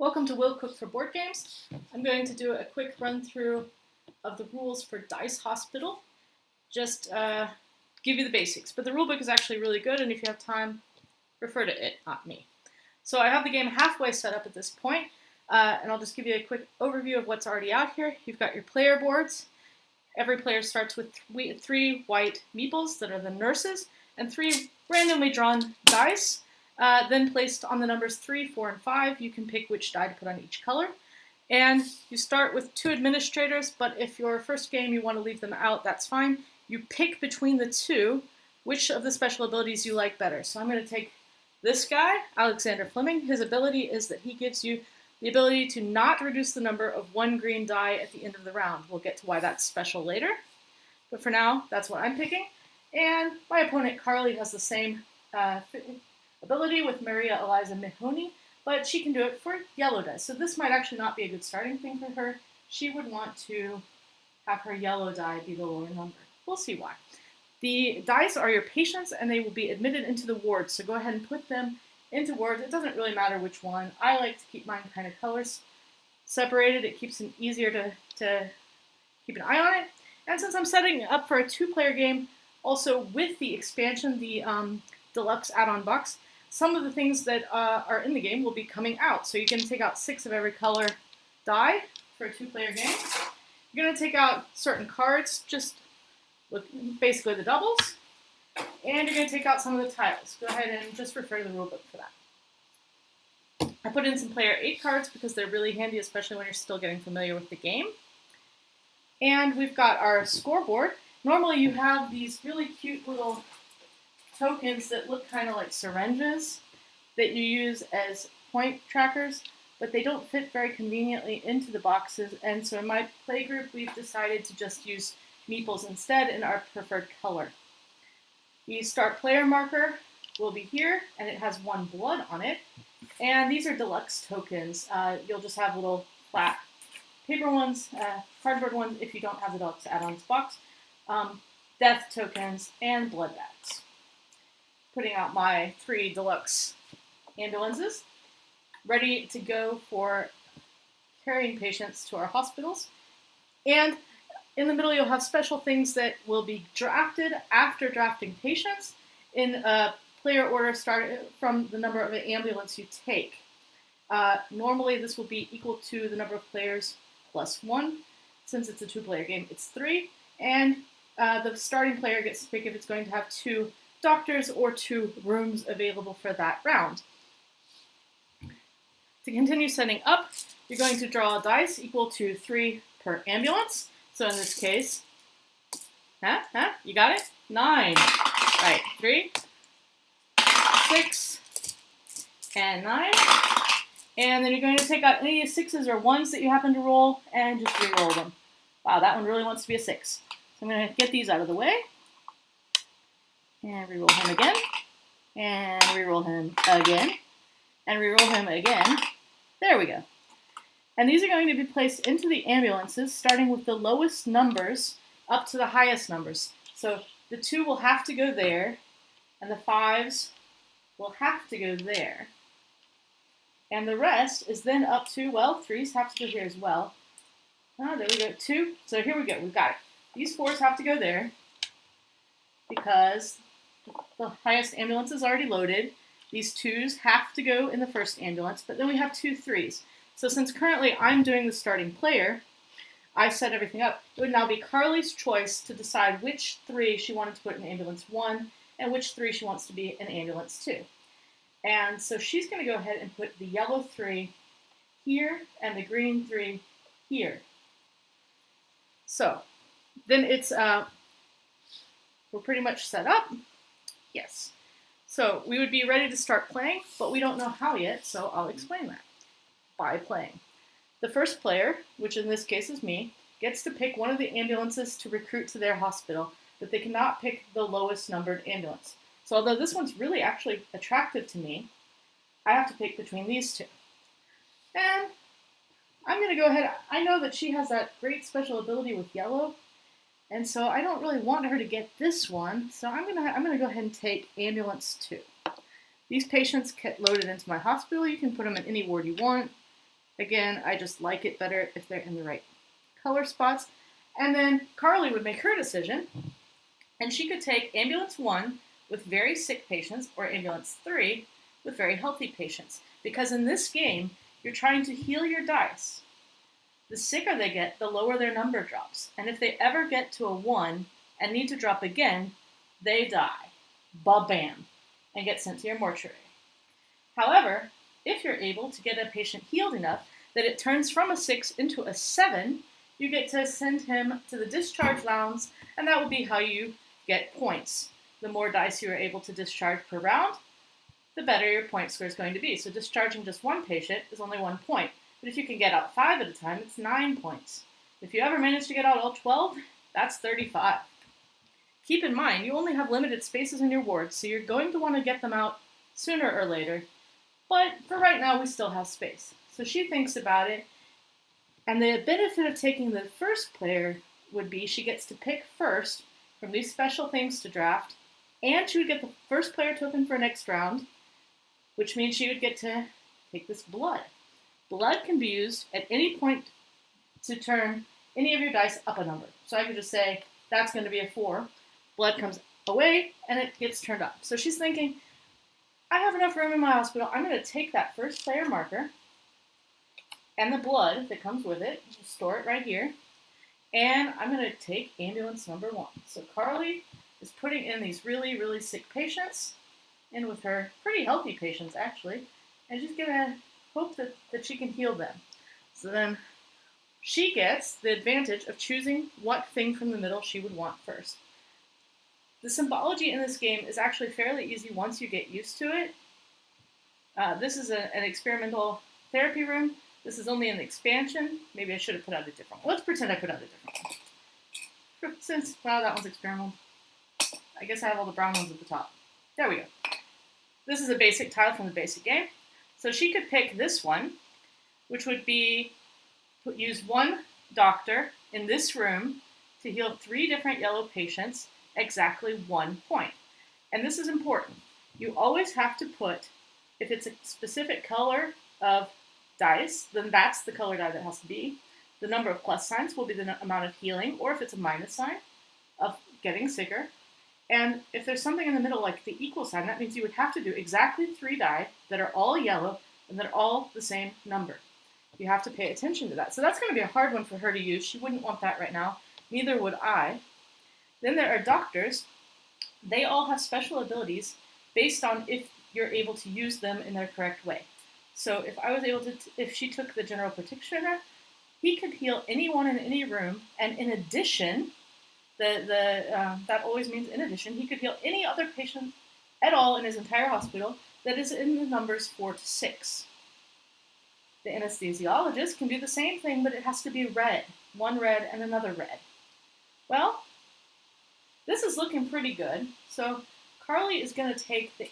Welcome to Will Cook for Board Games. I'm going to do a quick run through of the rules for Dice Hospital. Just give you the basics, but the rulebook is actually really good, and if you have time, refer to it, not me. So I have the game halfway set up at this point, and I'll just give you a quick overview of what's already out here. You've got your player boards. Every player starts with three white meeples that are the nurses, and three randomly drawn dice. Then placed on the numbers 3, 4, and 5, you can pick which die to put on each color. And you start with 2 administrators, but if your first game you want to leave them out, that's fine. You pick between the 2 which of the special abilities you like better. So I'm going to take this guy, Alexander Fleming. His ability is that he gives you the ability to not reduce the number of 1 green die at the end of the round. We'll get to why that's special later. But for now, that's what I'm picking. And my opponent, Carly, has the same ability with Maria Eliza Mahoney, but she can do it for yellow dice. So this might actually not be a good starting thing for her. She would want to have her yellow die be the lower number. We'll see why. The dice are your patients, and they will be admitted into the wards. So go ahead and put them into wards. It doesn't really matter which one. I like to keep mine kind of colors separated. It keeps them easier to keep an eye on it. And since I'm setting up for a 2-player game, also with the expansion, the deluxe add-on box, some of the things that are in the game will be coming out. So you can take out 6 of every color die for a 2-player game. You're going to take out certain cards, just with basically the doubles. And you're going to take out some of the tiles. Go ahead and just refer to the rulebook for that. I put in some player 8 cards because they're really handy, especially when you're still getting familiar with the game. And we've got our scoreboard. Normally you have these really cute little tokens that look kind of like syringes that you use as point trackers, but they don't fit very conveniently into the boxes, and so in my play group we've decided to just use meeples instead in our preferred color. The start player marker will be here, and it has 1 blood on it, and these are deluxe tokens. You'll just have little flat paper ones, cardboard ones if you don't have the deluxe add-ons box, death tokens, and blood bags. Putting out my 3 deluxe ambulances, ready to go for carrying patients to our hospitals. And in the middle, you'll have special things that will be drafted after drafting patients in a player order starting from the number of an ambulance you take. Normally, this will be equal to the number of players plus 1. Since it's a 2-player game, it's 3. And the starting player gets to pick if it's going to have 2 doctors or 2 rooms available for that round. To continue setting up, you're going to draw a dice equal to 3 per ambulance. So in this case, you got it? 9. Right, 3, 6, and 9. And then you're going to take out any 6s or 1s that you happen to roll and just re-roll them. Wow, that one really wants to be a 6. So I'm going to get these out of the way. And reroll him again, and reroll him again, and reroll him again. There we go. And these are going to be placed into the ambulances, starting with the lowest numbers up to the highest numbers. So the 2 will have to go there, and the 5s will have to go there. And the rest is then up to, well, 3s have to go here as well. Oh, there we go, 2. So here we go, we've got it. These 4s have to go there, because the highest ambulance is already loaded. These 2s have to go in the first ambulance, but then we have 2 3s. So since currently I'm doing the starting player, I set everything up. It would now be Carly's choice to decide which 3 she wanted to put in ambulance 1 and which 3 she wants to be in ambulance 2. And so she's going to go ahead and put the yellow 3 here and the green 3 here. So then it's we're pretty much set up. Yes. So we would be ready to start playing, but we don't know how yet, so I'll explain that by playing. The first player, which in this case is me, gets to pick one of the ambulances to recruit to their hospital, but they cannot pick the lowest numbered ambulance. So although this one's really actually attractive to me, I have to pick between these 2. And I'm going to go ahead. I know that she has that great special ability with yellow, and so I don't really want her to get this one, so I'm gonna go ahead and take ambulance 2. These patients get loaded into my hospital. You can put them in any ward you want. Again, I just like it better if they're in the right color spots. And then Carly would make her decision, and she could take ambulance 1 with very sick patients or ambulance 3 with very healthy patients. Because in this game, you're trying to heal your dice. The sicker they get, the lower their number drops. And if they ever get to a 1 and need to drop again, they die. Ba-bam. And get sent to your mortuary. However, if you're able to get a patient healed enough that it turns from a 6 into a 7, you get to send him to the discharge lounge, and that will be how you get points. The more dice you are able to discharge per round, the better your point score is going to be. So discharging just one patient is only 1 point. But if you can get out 5 at a time, it's 9 points. If you ever manage to get out all 12, that's 35. Keep in mind, you only have limited spaces in your wards, so you're going to want to get them out sooner or later. But for right now, we still have space. So she thinks about it, and the benefit of taking the first player would be she gets to pick first from these special things to draft, and she would get the first player token for next round, which means she would get to take this blood. Blood can be used at any point to turn any of your dice up a number. So I could just say, that's going to be a 4. Blood comes away, and it gets turned up. So she's thinking, I have enough room in my hospital. I'm going to take that first player marker and the blood that comes with it, just store it right here, and I'm going to take ambulance number 1. So Carly is putting in these really, really sick patients, in with her pretty healthy patients, actually, and she's going to hope that she can heal them. So then she gets the advantage of choosing what thing from the middle she would want first. The symbology in this game is actually fairly easy once you get used to it. This is an experimental therapy room. This is only an expansion. Maybe I should have put out a different one. Let's pretend I put out a different one. Since, wow, that one's experimental. I guess I have all the brown ones at the top. There we go. This is a basic tile from the basic game. So she could pick this one, which would be use 1 doctor in this room to heal 3 different yellow patients exactly 1 point. And this is important. You always have to put, if it's a specific color of dice, then that's the color die that has to be. The number of plus signs will be the amount of healing, or if it's a minus sign, of getting sicker. And if there's something in the middle like the equal sign, that means you would have to do exactly 3 die that are all yellow and that are all the same number. You have to pay attention to that. So that's going to be a hard one for her to use. She wouldn't want that right now. Neither would I. Then there are doctors. They all have special abilities based on if you're able to use them in their correct way. So if she took the general practitioner, he could heal anyone in any room, and in addition, that always means in addition, he could heal any other patient at all in his entire hospital that is in the numbers 4 to 6. The anesthesiologist can do the same thing, but it has to be red. 1 red and another red. Well, this is looking pretty good. So Carly is going to take the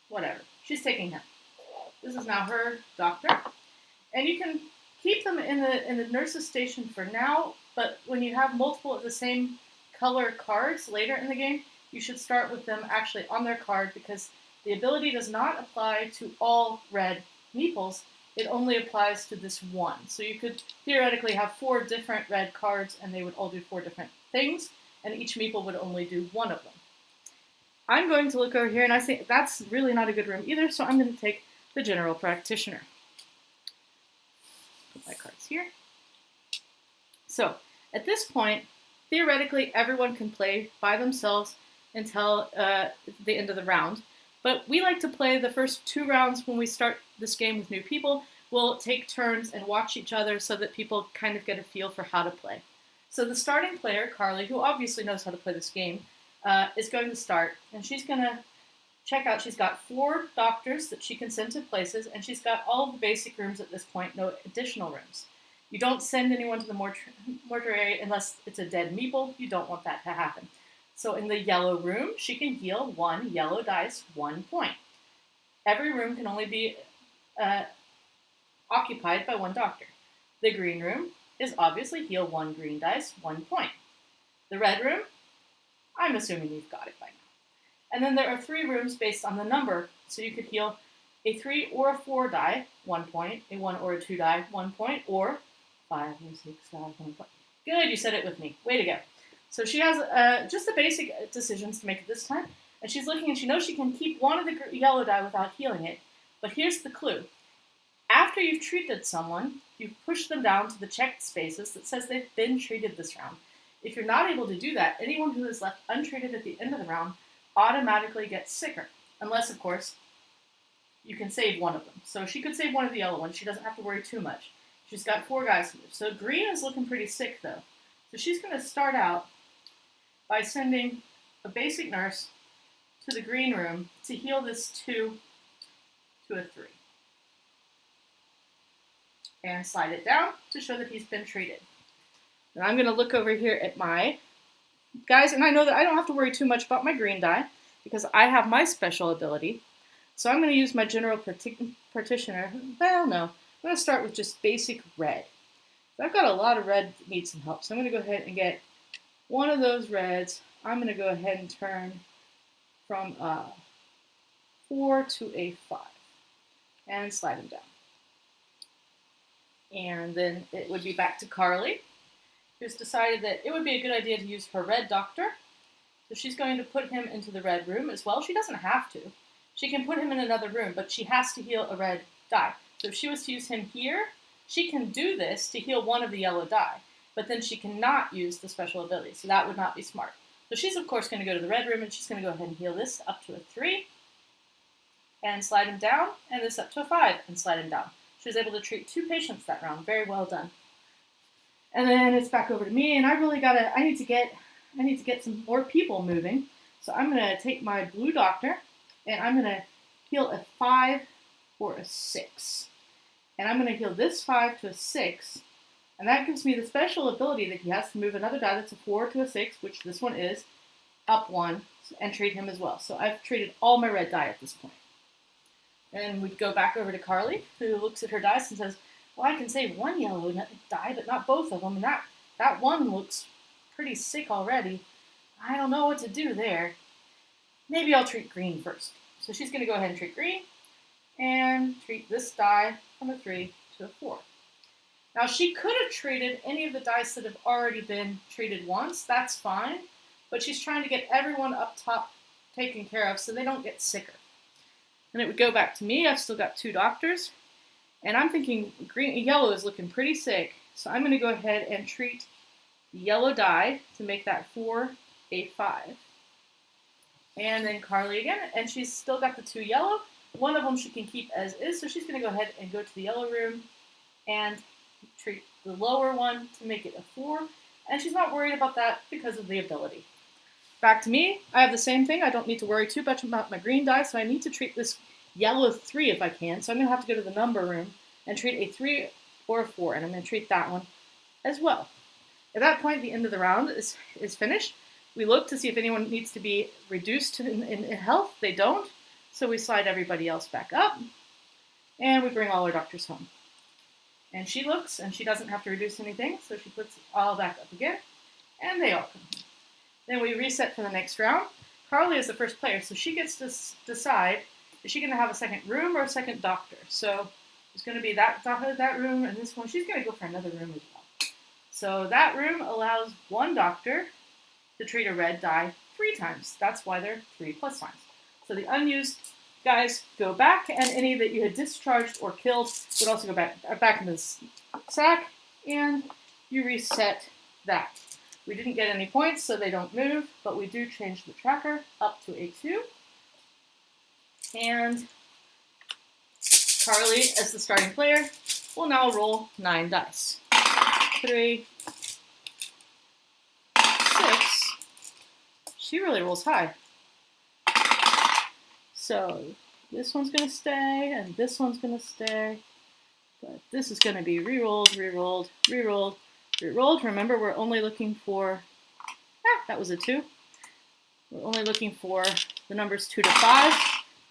whatever. She's taking him. This is now her doctor. And you can keep them in the nurse's station for now, but when you have multiple of the same color cards later in the game, you should start with them actually on their card, because the ability does not apply to all red meeples. It only applies to this one. So you could theoretically have 4 different red cards, and they would all do 4 different things, and each meeple would only do 1 of them. I'm going to look over here, and I think that's really not a good room either, so I'm going to take the general practitioner. Put my cards here. So, at this point, theoretically, everyone can play by themselves until the end of the round. But we like to play the first 2 rounds when we start this game with new people. We'll take turns and watch each other so that people kind of get a feel for how to play. So the starting player, Carly, who obviously knows how to play this game, is going to start. And she's going to check out, she's got 4 doctors that she can send to places, and she's got all of the basic rooms at this point, no additional rooms. You don't send anyone to the mortuary unless it's a dead meeple. You don't want that to happen. So in the yellow room, she can heal 1 yellow dice, 1 point. Every room can only be occupied by 1 doctor. The green room is obviously heal 1 green dice, 1 point. The red room, I'm assuming you've got it by now. And then there are 3 rooms based on the number, so you could heal A 3 or a 4 die, 1 point. A 1 or a 2 die, 1 point. Or 5 or 6 die, 1 point. Good, you said it with me. Way to go. So she has just the basic decisions to make it this time. And she's looking and she knows she can keep one of the yellow die without healing it. But here's the clue. After you've treated someone, you push them down to the checked spaces that says they've been treated this round. If you're not able to do that, anyone who is left untreated at the end of the round automatically gets sicker. Unless, of course, you can save one of them. So she could save one of the yellow ones. She doesn't have to worry too much. She's got 4 guys to move. So green is looking pretty sick, though. So she's going to start out by sending a basic nurse to the green room to heal this 2 to a 3. And slide it down to show that he's been treated. And I'm going to look over here at my guys, and I know that I don't have to worry too much about my green die because I have my special ability. So I'm going to use my general practitioner. Well, no. I'm going to start with just basic red. So I've got a lot of red that needs some help. So I'm going to go ahead and get one of those reds. I'm going to go ahead and turn from 4 to a 5. And slide him down. And then it would be back to Carly, who's decided that it would be a good idea to use her red doctor. So she's going to put him into the red room as well. She doesn't have to. She can put him in another room, but she has to heal a red die. So if she was to use him here, she can do this to heal one of the yellow die, but then she cannot use the special ability, so that would not be smart. So she's, of course, going to go to the red room, and she's going to go ahead and heal this up to a 3, and slide him down, and this up to a 5, and slide him down. She was able to treat 2 patients that round. Very well done. And then it's back over to me, and I need to get some more people moving. So I'm going to take my blue doctor, and I'm going to heal a 5 or a 6. And I'm going to heal this 5 to a 6, and that gives me the special ability that he has to move another die that's a 4 to a 6, which this one is, up 1, and treat him as well. So I've treated all my red die at this point. And we go back over to Carly, who looks at her dice and says, well, I can save one yellow die, but not both of them. And that one looks pretty sick already. I don't know what to do there. Maybe I'll treat green first. So she's going to go ahead and treat green and treat this die from a 3 to a 4. Now, she could have treated any of the dice that have already been treated once. That's fine. But she's trying to get everyone up top taken care of so they don't get sicker. And it would go back to me. I've still got 2 doctors. And I'm thinking yellow is looking pretty sick. So I'm going to go ahead and treat the yellow die to make that 4 a 5. And then Carly again. And she's still got the 2 yellow. One of them she can keep as is. So she's going to go ahead and go to the yellow room and treat the lower one to make it a 4. And she's not worried about that because of the ability. Back to me, I have the same thing. I don't need to worry too much about my green die, so I need to treat this yellow 3 if I can. So I'm going to have to go to the number room and treat a 3 or a 4, and I'm going to treat that one as well. At that point, the end of the round is finished. We look to see if anyone needs to be reduced in health. They don't, so we slide everybody else back up, and we bring all our doctors home. And she looks, and she doesn't have to reduce anything, so she puts it all back up again, and they all come home. Then we reset for the next round. Carly is the first player, so she gets to decide, is she going to have a second room or a second doctor? So there's going to be that room, and this one, she's going to go for another room as well. So that room allows one doctor to treat a red die 3 times. That's why they're 3 plus times. So the unused guys go back, and any that you had discharged or killed would also go back in this sack, and you reset that. We didn't get any points, so they don't move, but we do change the tracker up to a 2. And Carly, as the starting player, will now roll 9 dice. 3, 6. She really rolls high. So this one's going to stay, and this one's going to stay. But this is going to be re-rolled, re-rolled, re-rolled, re-rolled. Remember, we're only looking for, that was a 2. We're only looking for the numbers 2 to 5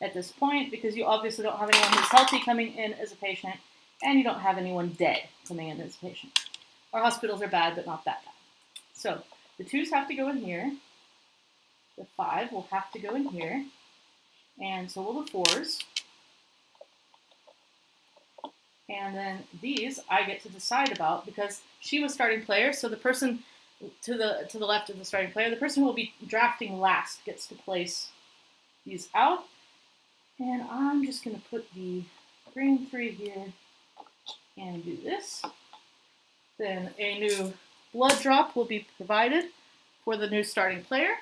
at this point, because you obviously don't have anyone who's healthy coming in as a patient, and you don't have anyone dead coming in as a patient. Our hospitals are bad, but not that bad. So the 2s have to go in here. The 5 will have to go in here. And so will the 4s. And then these I get to decide about because she was starting player, so the person to the left of the starting player, the person who will be drafting last gets to place these out. And I'm just going to put the green 3 here and do this. Then a new blood drop will be provided for the new starting player.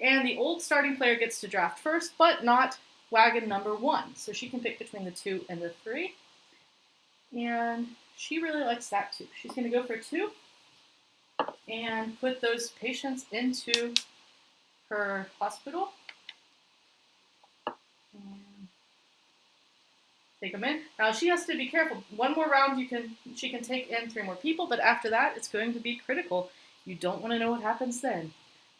And the old starting player gets to draft first, but not wagon number 1. So she can pick between the 2 and the 3. And she really likes that too. She's going to go for 2 and put those patients into her hospital. And take them in. Now she has to be careful. One more round she can take in 3 more people, but after that it's going to be critical. You don't want to know what happens then.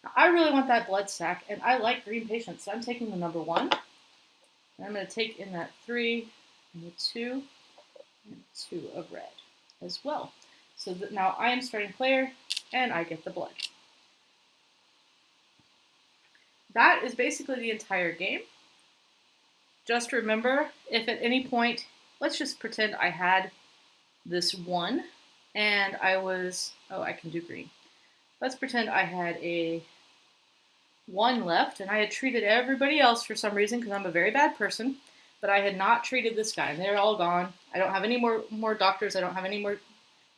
Now, I really want that blood sac, and I like green patients, so I'm taking the number 1. And I'm going to take in that 3 and the 2 and 2 of red as well. So that now I am starting player and I get the blood. That is basically the entire game. Just remember, if at any point, let's just pretend I had this 1 and I was, oh, I can do green. Let's pretend I had a 1 left and I had treated everybody else for some reason because I'm a very bad person, but I had not treated this guy and they're all gone. I don't have any more doctors. I don't have any more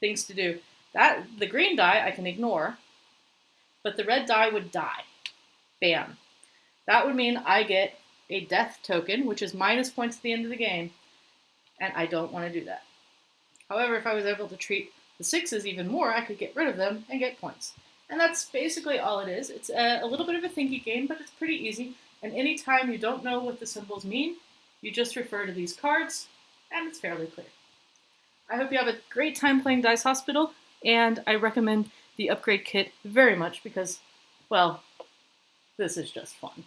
things to do. The green die I can ignore, but the red die would die. Bam. That would mean I get a death token, which is minus points at the end of the game, and I don't want to do that. However, if I was able to treat the 6s even more, I could get rid of them and get points. And that's basically all it is. It's a little bit of a thinky game, but it's pretty easy. And anytime you don't know what the symbols mean, you just refer to these cards, and it's fairly clear. I hope you have a great time playing Dice Hospital, and I recommend the upgrade kit very much because, well, this is just fun.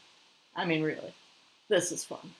I mean, really, this is fun.